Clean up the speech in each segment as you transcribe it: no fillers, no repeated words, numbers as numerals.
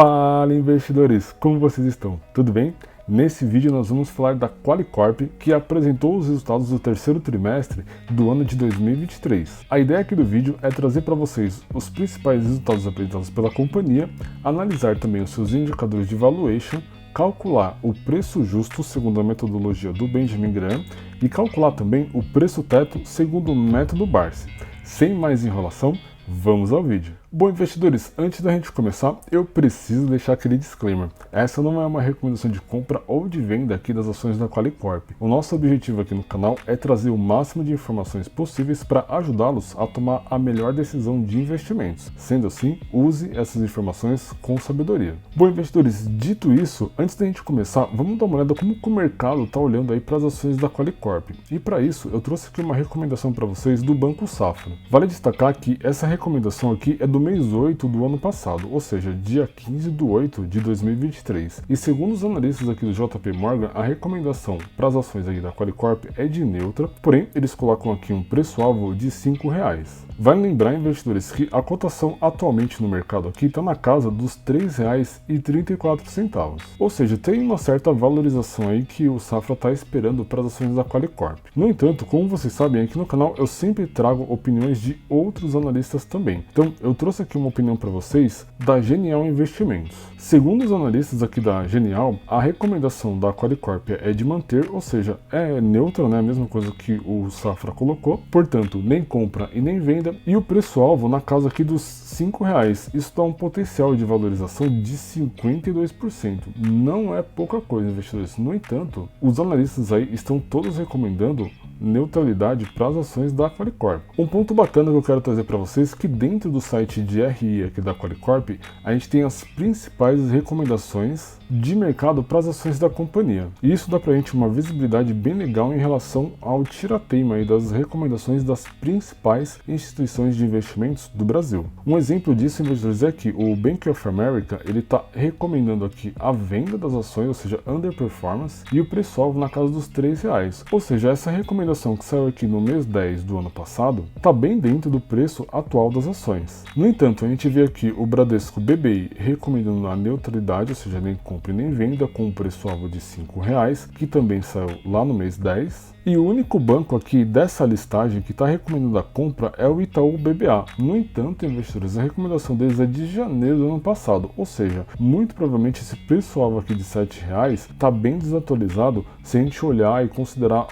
Fala, investidores! Como vocês estão? Tudo bem? Nesse vídeo nós vamos falar da Qualicorp, que apresentou os resultados do terceiro trimestre do ano de 2023. A ideia aqui do vídeo é trazer para vocês os principais resultados apresentados pela companhia, analisar também os seus indicadores de valuation, calcular o preço justo segundo a metodologia do Benjamin Graham e calcular também o preço teto segundo o método Barsi. Sem mais enrolação, vamos ao vídeo. Bom, investidores, antes da gente começar, eu preciso deixar aquele disclaimer. Essa não é uma recomendação de compra ou de venda aqui das ações da Qualicorp. O nosso objetivo aqui no canal é trazer o máximo de informações possíveis para ajudá-los a tomar a melhor decisão de investimentos. Sendo assim, use essas informações com sabedoria. Bom, investidores, dito isso, antes da gente começar, vamos dar uma olhada como o mercado está olhando aí para as ações da Qualicorp. E para isso, eu trouxe aqui uma recomendação para vocês do Banco Safra. Vale destacar que essa recomendação aqui é do mês 8 do ano passado, ou seja, dia 15 de 8 de 2023. E segundo os analistas aqui do JP Morgan, a recomendação para as ações aqui da Qualicorp é de neutra, porém eles colocam aqui um preço-alvo de R$5. Vale lembrar, investidores, que a cotação atualmente no mercado aqui está na casa dos R$3,34, ou seja, tem uma certa valorização aí que o Safra está esperando para as ações da Qualicorp. No entanto, como vocês sabem, aqui no canal eu sempre trago opiniões de outros analistas também. Então, eu trouxe aqui uma opinião para vocês da Genial Investimentos. Segundo os analistas aqui da Genial, a recomendação da Qualicorp é de manter, ou seja, é neutra, né? A mesma coisa que o Safra colocou, portanto, nem compra e nem venda, e o preço-alvo na casa aqui dos R$5. Isso dá um potencial de valorização de 52%. Não é pouca coisa, investidores. No entanto, os analistas aí estão todos recomendando neutralidade para as ações da Qualicorp. Um ponto bacana que eu quero trazer para vocês é que dentro do site de RI aqui da Qualicorp, a gente tem as principais recomendações de mercado para as ações da companhia. E isso dá para a gente uma visibilidade bem legal em relação ao tirateima aí das recomendações das principais instituições de investimentos do Brasil. Um exemplo disso, investidores, é que o Bank of America ele está recomendando aqui a venda das ações, ou seja, underperformance, e o preço-alvo na casa dos R$3. Ou seja, essa recomendação que saiu aqui no mês 10 do ano passado está bem dentro do preço atual das ações. No entanto, a gente vê aqui o Bradesco BBI recomendando a neutralidade, ou seja, nem compra e nem venda, com um preço-alvo de R$5, que também saiu lá no mês 10. E o único banco aqui dessa listagem que está recomendando a compra é o Itaú BBA. No entanto, investidores, a recomendação deles é de janeiro do ano passado, ou seja, muito provavelmente esse preço-alvo aqui de R$7 está bem desatualizado se a gente olhar e considerar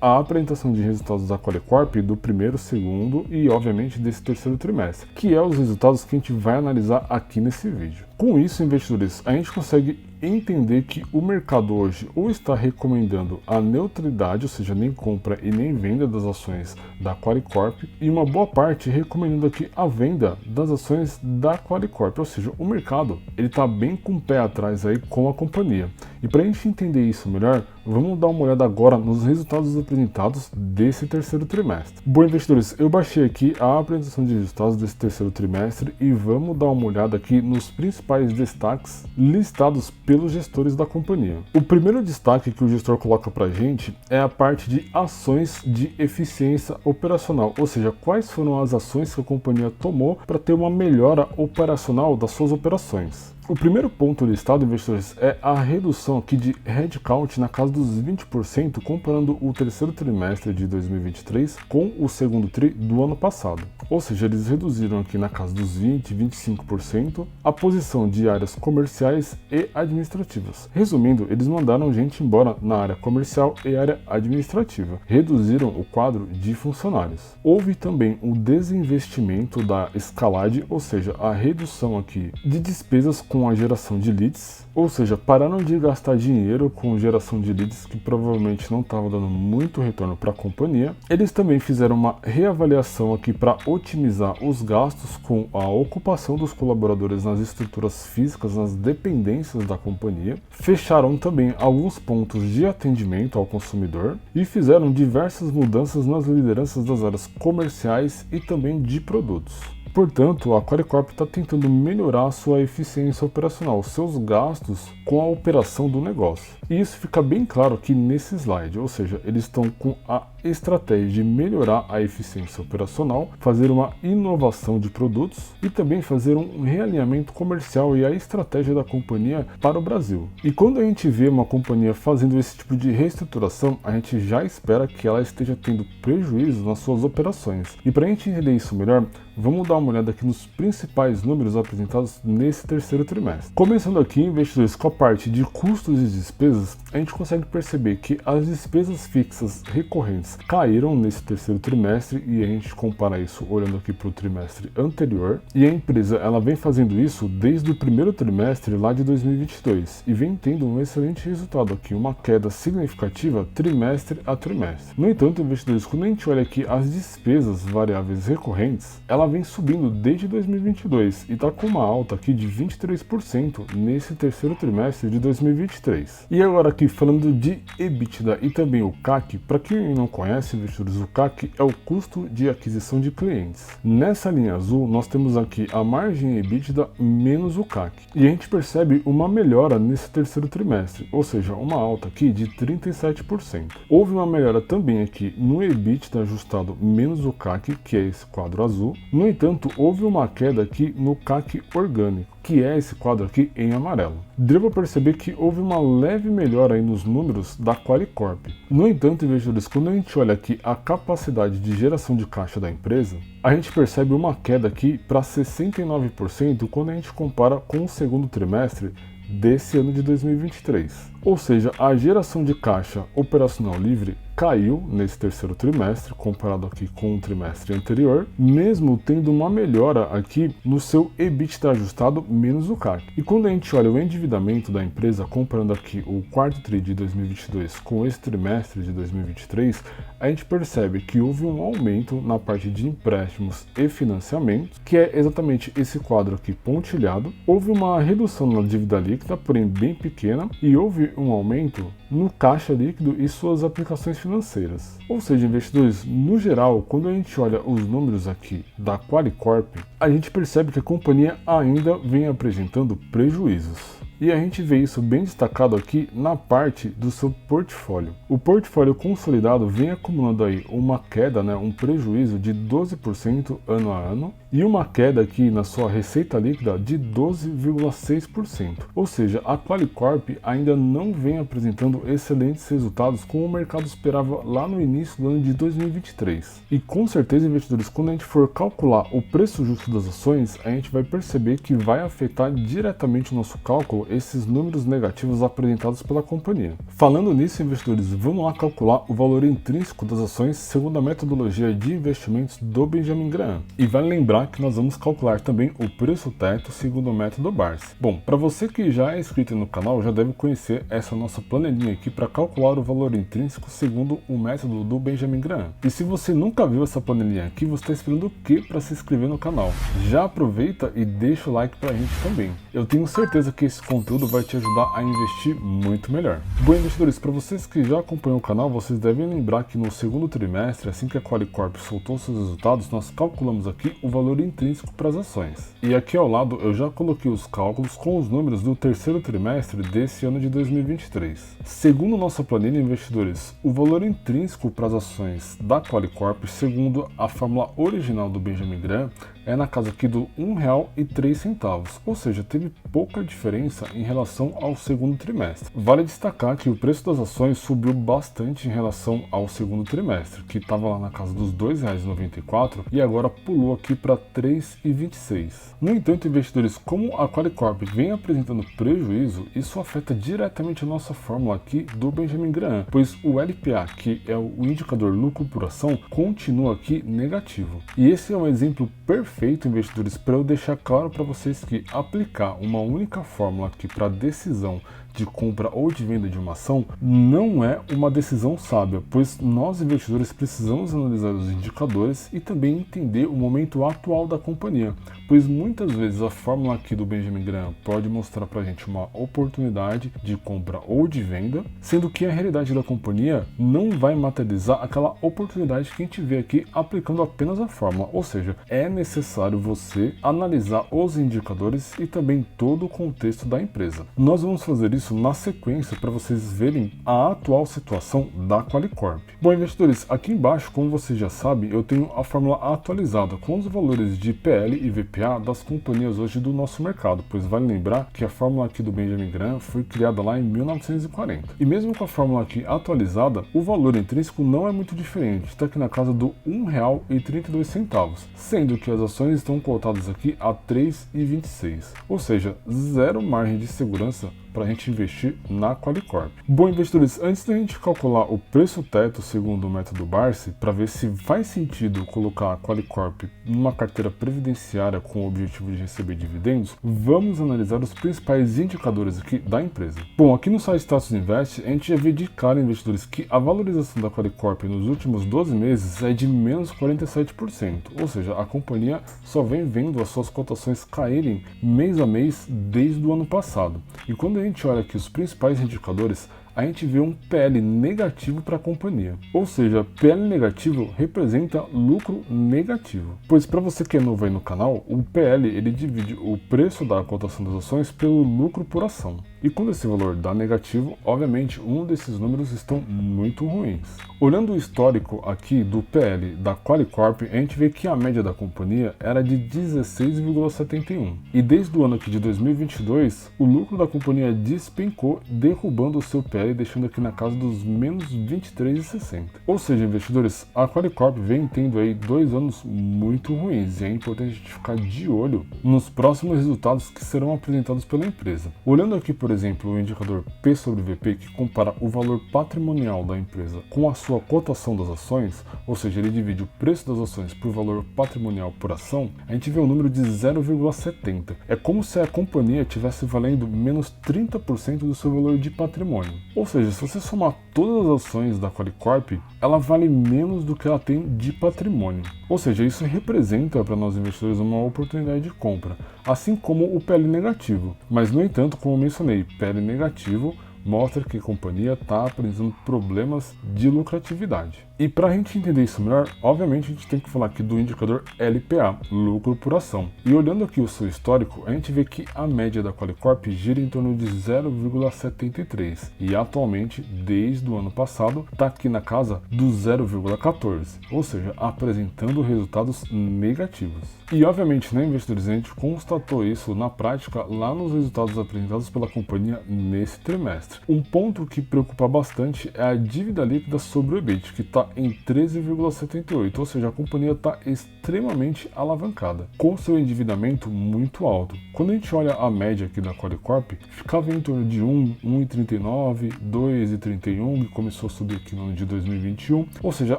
a apresentação de resultados da Qualicorp do primeiro, segundo e, obviamente, desse terceiro trimestre, que é os resultados que a gente vai analisar aqui nesse vídeo. Com isso, investidores, a gente consegue entender que o mercado hoje ou está recomendando a neutralidade, ou seja, nem compra e nem venda das ações da Qualicorp, e uma boa parte recomendando aqui a venda das ações da Qualicorp, ou seja, o mercado ele está bem com o pé atrás aí com a companhia. E para a gente entender isso melhor, vamos dar uma olhada agora nos resultados apresentados desse terceiro trimestre. Bom, investidores, eu baixei aqui a apresentação de resultados desse terceiro trimestre e vamos dar uma olhada aqui nos principais destaques listados pelos gestores da companhia. O primeiro destaque que o gestor coloca para a gente é a parte de ações de eficiência operacional, ou seja, quais foram as ações que a companhia tomou para ter uma melhora operacional das suas operações. O primeiro ponto listado, investidores, é a redução aqui de headcount na casa dos 20%, comparando o terceiro trimestre de 2023 com o segundo tri do ano passado. Ou seja, eles reduziram aqui na casa dos 20-25% a posição de áreas comerciais e administrativas. Resumindo, eles mandaram gente embora na área comercial e área administrativa. Reduziram o quadro de funcionários. Houve também o desinvestimento da Scalade, ou seja, a redução aqui de despesas com a geração de leads, ou seja, pararam de gastar dinheiro com geração de leads que provavelmente não estava dando muito retorno para a companhia. Eles também fizeram uma reavaliação aqui para otimizar os gastos com a ocupação dos colaboradores nas estruturas físicas, nas dependências da companhia. Fecharam também alguns pontos de atendimento ao consumidor e fizeram diversas mudanças nas lideranças das áreas comerciais e também de produtos. Portanto, a Qualicorp está tentando melhorar a sua eficiência operacional, seus gastos com a operação do negócio. E isso fica bem claro aqui nesse slide, ou seja, eles estão com a estratégia de melhorar a eficiência operacional, fazer uma inovação de produtos e também fazer um realinhamento comercial e a estratégia da companhia para o Brasil. E quando a gente vê uma companhia fazendo esse tipo de reestruturação, a gente já espera que ela esteja tendo prejuízo nas suas operações. E para a gente entender isso melhor, vamos dar uma olhada aqui nos principais números apresentados nesse terceiro trimestre. Começando aqui, investidores, com a parte de custos e despesas, a gente consegue perceber que as despesas fixas recorrentes caíram nesse terceiro trimestre e a gente compara isso olhando aqui para o trimestre anterior. E a empresa ela vem fazendo isso desde o primeiro trimestre lá de 2022 e vem tendo um excelente resultado aqui, uma queda significativa trimestre a trimestre. No entanto, investidores, quando a gente olha aqui as despesas variáveis recorrentes, ela vem subindo desde 2022 e está com uma alta aqui de 23% nesse terceiro trimestre de 2023. E agora aqui falando de EBITDA e também o CAC, para quem não conhece, investidores, o CAC é o custo de aquisição de clientes. Nessa linha azul nós temos aqui a margem EBITDA menos o CAC. E a gente percebe uma melhora nesse terceiro trimestre, ou seja, uma alta aqui de 37%. Houve uma melhora também aqui no EBITDA ajustado menos o CAC, que é esse quadro azul. No entanto, houve uma queda aqui no CAC orgânico, que é esse quadro aqui em amarelo. Deu para perceber que houve uma leve melhora aí nos números da Qualicorp. No entanto, investidores, quando a gente olha aqui a capacidade de geração de caixa da empresa, a gente percebe uma queda aqui para 69% quando a gente compara com o segundo trimestre desse ano de 2023. Ou seja, a geração de caixa operacional livre caiu nesse terceiro trimestre, comparado aqui com o trimestre anterior, mesmo tendo uma melhora aqui no seu EBITDA ajustado menos o CAC. E quando a gente olha o endividamento da empresa, comparando aqui o quarto tri de 2022 com esse trimestre de 2023, a gente percebe que houve um aumento na parte de empréstimos e financiamentos, que é exatamente esse quadro aqui pontilhado. Houve uma redução na dívida líquida, porém bem pequena, e houve um aumento no caixa líquido e suas aplicações financeiras. Ou seja, investidores, no geral, quando a gente olha os números aqui da Qualicorp, a gente percebe que a companhia ainda vem apresentando prejuízos. E a gente vê isso bem destacado aqui na parte do seu portfólio. O portfólio consolidado vem acumulando aí uma queda, um prejuízo de 12% ano a ano e uma queda aqui na sua receita líquida de 12,6%. Ou seja, a Qualicorp ainda não vem apresentando excelentes resultados como o mercado esperava lá no início do ano de 2023. E com certeza, investidores, quando a gente for calcular o preço justo das ações, a gente vai perceber que vai afetar diretamente o nosso cálculo esses números negativos apresentados pela companhia. Falando nisso, investidores, vamos lá calcular o valor intrínseco das ações segundo a metodologia de investimentos do Benjamin Graham. E vale lembrar que nós vamos calcular também o preço teto segundo o método BARS. Bom, para você que já é inscrito no canal, já deve conhecer essa nossa planilhinha aqui para calcular o valor intrínseco segundo o método do Benjamin Graham. E se você nunca viu essa planilhinha aqui, você está esperando o que para se inscrever no canal? Já aproveita e deixa o like para a gente também. Eu tenho certeza que esse conteúdo vai te ajudar a investir muito melhor. Bom, investidores, para vocês que já acompanham o canal, vocês devem lembrar que no segundo trimestre, assim que a Qualicorp soltou seus resultados, nós calculamos aqui o valor intrínseco para as ações. E aqui ao lado eu já coloquei os cálculos com os números do terceiro trimestre desse ano de 2023. Segundo nossa planilha, investidores, o valor intrínseco para as ações da Qualicorp, segundo a fórmula original do Benjamin Graham, é na casa aqui do R$1,03, ou seja, teve pouca diferença em relação ao segundo trimestre. Vale destacar que o preço das ações subiu bastante em relação ao segundo trimestre, que estava lá na casa dos R$2,94 e agora pulou aqui para R$3,26. No entanto, investidores, como a Qualicorp vem apresentando prejuízo, isso afeta diretamente a nossa fórmula aqui do Benjamin Graham, pois o LPA, que é o indicador lucro por ação, continua aqui negativo. E esse é um exemplo perfeito, investidores, para eu deixar claro para vocês que aplicar uma única fórmula aqui para decisão de compra ou de venda de uma ação não é uma decisão sábia, pois nós investidores precisamos analisar os indicadores e também entender o momento atual da companhia, pois muitas vezes a fórmula aqui do Benjamin Graham pode mostrar para a gente uma oportunidade de compra ou de venda, sendo que a realidade da companhia não vai materializar aquela oportunidade que a gente vê aqui aplicando apenas a fórmula, ou seja, é necessário você analisar os indicadores e também todo o contexto da empresa. Nós vamos fazer isso na sequência para vocês verem a atual situação da Qualicorp. Bom, investidores, aqui embaixo, como vocês já sabem, eu tenho a fórmula atualizada com os valores de PL e VPA das companhias hoje do nosso mercado, pois vale lembrar que a fórmula aqui do Benjamin Graham foi criada lá em 1940. E mesmo com a fórmula aqui atualizada, o valor intrínseco não é muito diferente, está aqui na casa do R$ 1,32, sendo que as ações estão cotadas aqui a R$ 3,26, ou seja, zero margem de segurança para a gente investir na Qualicorp. Bom, investidores, antes da gente calcular o preço teto segundo o método Barsi, para ver se faz sentido colocar a Qualicorp numa carteira previdenciária com o objetivo de receber dividendos, vamos analisar os principais indicadores aqui da empresa. Bom, aqui no site Status Invest, a gente já vê de cara, investidores, que a valorização da Qualicorp nos últimos 12 meses é de menos 47%, ou seja, a companhia só vem vendo as suas cotações caírem mês a mês desde o ano passado. E quando a gente olha aqui os principais indicadores, a gente vê um PL negativo para a companhia. Ou seja, PL negativo representa lucro negativo. Pois para você que é novo aí no canal, o PL ele divide o preço da cotação das ações pelo lucro por ação. E quando esse valor dá negativo, obviamente um desses números estão muito ruins. Olhando o histórico aqui do PL da Qualicorp, a gente vê que a média da companhia era de 16,71. E desde o ano aqui de 2022, o lucro da companhia despencou, derrubando o seu PL, deixando aqui na casa dos menos 23,60. Ou seja, investidores, a Qualicorp vem tendo aí 2 anos muito ruins e é importante a gente ficar de olho nos próximos resultados que serão apresentados pela empresa. Olhando aqui, por exemplo, o indicador P sobre VP, que compara o valor patrimonial da empresa com a sua cotação das ações, ou seja, ele divide o preço das ações por valor patrimonial por ação, a gente vê um número de 0,70. É como se a companhia estivesse valendo menos 30% do seu valor de patrimônio. Ou seja, se você somar todas as ações da Qualicorp, ela vale menos do que ela tem de patrimônio. Ou seja, isso representa para nós investidores uma oportunidade de compra, assim como o PL negativo. Mas, no entanto, como eu mencionei, PL negativo mostra que a companhia está apresentando problemas de lucratividade. E para a gente entender isso melhor, obviamente a gente tem que falar aqui do indicador LPA, lucro por ação. E olhando aqui o seu histórico, a gente vê que a média da Qualicorp gira em torno de 0,73 e atualmente, desde o ano passado, está aqui na casa do 0,14, ou seja, apresentando resultados negativos. E obviamente, né, investidores, a gente constatou isso na prática lá nos resultados apresentados pela companhia nesse trimestre. Um ponto que preocupa bastante é a dívida líquida sobre o EBIT, que está em 13,78, ou seja, a companhia está extremamente alavancada, com seu endividamento muito alto. Quando a gente olha a média aqui da Qualicorp, ficava em torno de 1,39, 2,31, que começou a subir aqui no ano de 2021, ou seja,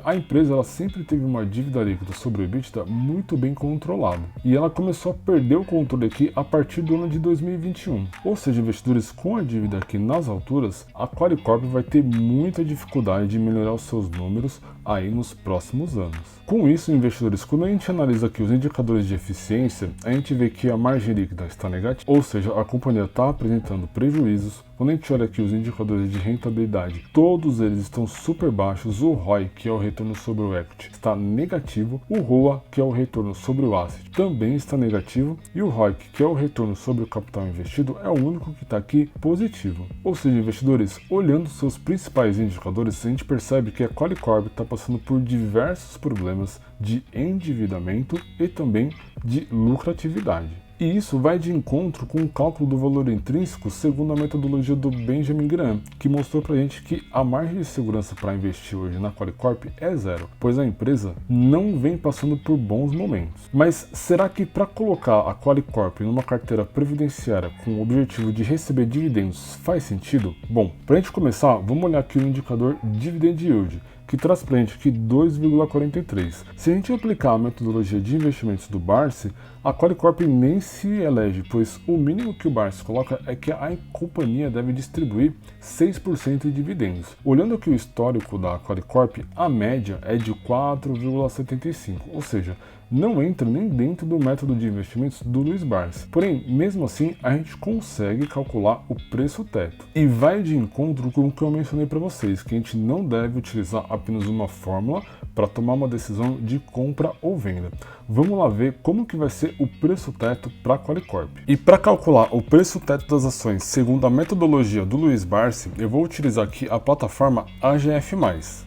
a empresa ela sempre teve uma dívida líquida sobre o EBITDA muito bem controlada, e ela começou a perder o controle aqui a partir do ano de 2021, ou seja, investidores, com a dívida aqui nas alturas, a Qualicorp vai ter muita dificuldade de melhorar os seus números aí nos próximos anos. Com isso, investidores, quando a gente analisa aqui os indicadores de eficiência, a gente vê que a margem líquida está negativa, ou seja, a companhia está apresentando prejuízos. Quando a gente olha aqui os indicadores de rentabilidade, todos eles estão super baixos. O ROI, que é o retorno sobre o equity, está negativo. O ROA, que é o retorno sobre o asset, também está negativo. E o ROIC, que é o retorno sobre o capital investido, é o único que está aqui positivo. Ou seja, investidores, olhando seus principais indicadores, a gente percebe que a Qualicorp está passando por diversos problemas de endividamento e também de lucratividade. E isso vai de encontro com o cálculo do valor intrínseco segundo a metodologia do Benjamin Graham, que mostrou pra gente que a margem de segurança para investir hoje na Qualicorp é zero, pois a empresa não vem passando por bons momentos. Mas será que para colocar a Qualicorp numa carteira previdenciária com o objetivo de receber dividendos faz sentido? Bom, para a gente começar, vamos olhar aqui o indicador Dividend Yield, que traz para a gente aqui 2,43. Se a gente aplicar a metodologia de investimentos do Barsi, a Qualicorp nem se elege, pois o mínimo que o Barsi coloca é que a companhia deve distribuir 6% de dividendos. Olhando aqui o histórico da Qualicorp, a média é de 4,75, ou seja, não entra nem dentro do método de investimentos do Luiz Barsi. Porém, mesmo assim, a gente consegue calcular o preço teto. E vai de encontro com o que eu mencionei para vocês, que a gente não deve utilizar apenas uma fórmula para tomar uma decisão de compra ou venda. Vamos lá ver como que vai ser o preço teto para a Qualicorp. E para calcular o preço teto das ações segundo a metodologia do Luiz Barsi, eu vou utilizar aqui a plataforma AGF+.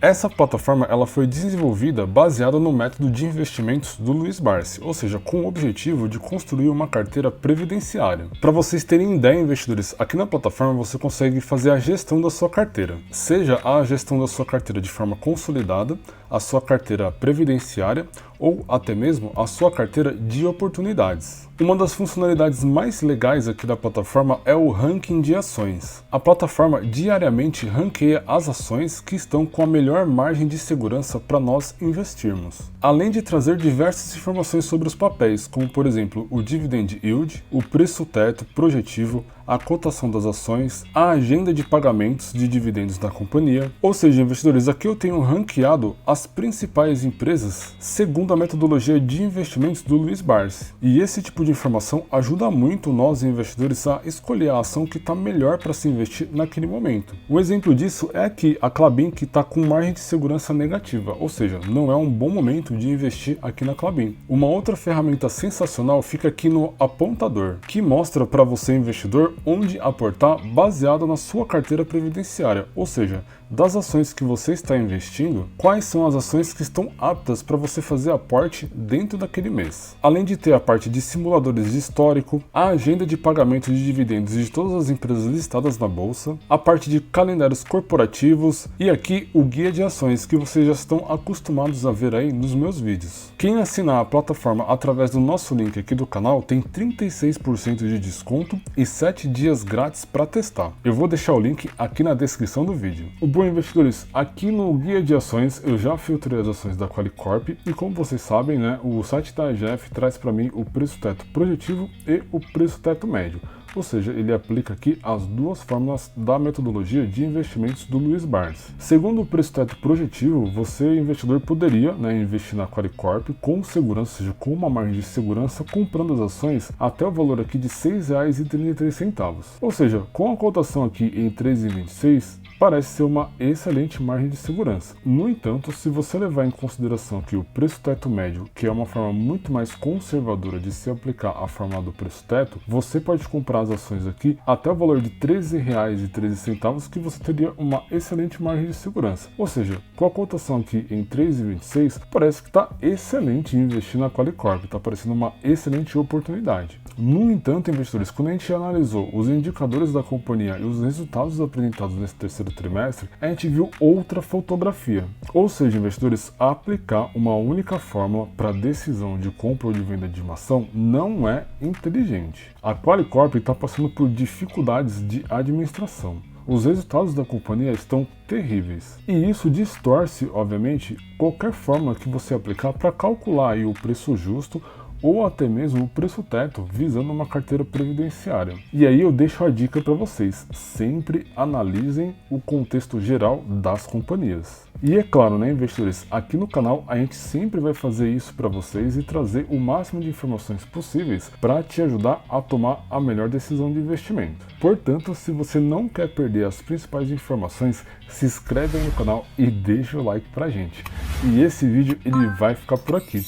Essa plataforma ela foi desenvolvida baseada no método de investimentos do Luiz Barsi, ou seja, com o objetivo de construir uma carteira previdenciária. Para vocês terem ideia, investidores, aqui na plataforma você consegue fazer a gestão da sua carteira, seja a gestão da sua carteira de forma consolidada, a sua carteira previdenciária ou até mesmo a sua carteira de oportunidades. Uma das funcionalidades mais legais aqui da plataforma é o ranking de ações. A plataforma diariamente ranqueia as ações que estão com a melhor margem de segurança para nós investirmos. Além de trazer diversas informações sobre os papéis, como por exemplo o dividend yield, o preço teto projetivo, a cotação das ações, a agenda de pagamentos de dividendos da companhia. Ou seja, investidores, aqui eu tenho ranqueado as principais empresas segundo a metodologia de investimentos do Luiz Barsi. E esse tipo de informação ajuda muito nós investidores a escolher a ação que está melhor para se investir naquele momento. Um exemplo disso é aqui a Klabin, que está com margem de segurança negativa, ou seja, não é um bom momento de investir aqui na Klabin. Uma outra ferramenta sensacional fica aqui no apontador, que mostra para você, investidor, onde aportar baseado na sua carteira previdenciária, ou seja, das ações que você está investindo, quais são as ações que estão aptas para você fazer aporte dentro daquele mês. Além de ter a parte de simuladores de histórico, a agenda de pagamento de dividendos de todas as empresas listadas na bolsa, a parte de calendários corporativos e aqui o guia de ações que vocês já estão acostumados a ver aí nos meus vídeos. Quem assinar a plataforma através do nosso link aqui do canal tem 36% de desconto e 7 dias grátis para testar. Eu vou deixar o link aqui na descrição do vídeo. Bom, investidores, aqui no guia de ações eu já filtrei as ações da Qualicorp e como vocês sabem, né, o site da AGF traz para mim o preço teto projetivo e o preço teto médio. Ou seja, ele aplica aqui as duas fórmulas da metodologia de investimentos do Luiz Barsi. Segundo o preço teto projetivo, você, investidor, poderia, né, investir na Qualicorp com segurança, ou seja, com uma margem de segurança, comprando as ações até o valor aqui de R$ 6,33. Ou seja, com a cotação aqui em 3,26, parece ser uma excelente margem de segurança. No entanto, se você levar em consideração que o preço teto médio, que é uma forma muito mais conservadora de se aplicar a fórmula do preço teto, você pode comprar as ações aqui até o valor de R$ 13,13, que você teria uma excelente margem de segurança. Ou seja, com a cotação aqui em 3,26, parece que está excelente investir na Qualicorp, está parecendo uma excelente oportunidade. No entanto, investidores, quando a gente analisou os indicadores da companhia e os resultados apresentados nesse terceiro trimestre, a gente viu outra fotografia. Ou seja, investidores, aplicar uma única fórmula para decisão de compra ou de venda de uma ação não é inteligente. A Qualicorp está passando por dificuldades de administração. Os resultados da companhia estão terríveis. E isso distorce, obviamente, qualquer fórmula que você aplicar para calcular aí o preço justo ou até mesmo o preço teto, visando uma carteira previdenciária. E aí eu deixo a dica para vocês, sempre analisem o contexto geral das companhias. E é claro, né, investidores, aqui no canal a gente sempre vai fazer isso para vocês e trazer o máximo de informações possíveis para te ajudar a tomar a melhor decisão de investimento. Portanto, se você não quer perder as principais informações, se inscreve aí no canal e deixa o like pra gente. E esse vídeo ele vai ficar por aqui.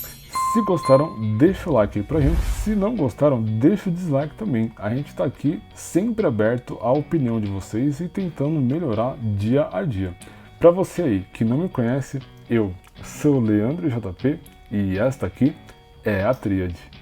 Se gostaram, deixa o like aí pra gente. Se não gostaram, deixa o dislike também. A gente tá aqui sempre aberto à opinião de vocês e tentando melhorar dia a dia. Pra você aí que não me conhece, eu sou o Leandro JP e esta aqui é a Tríade.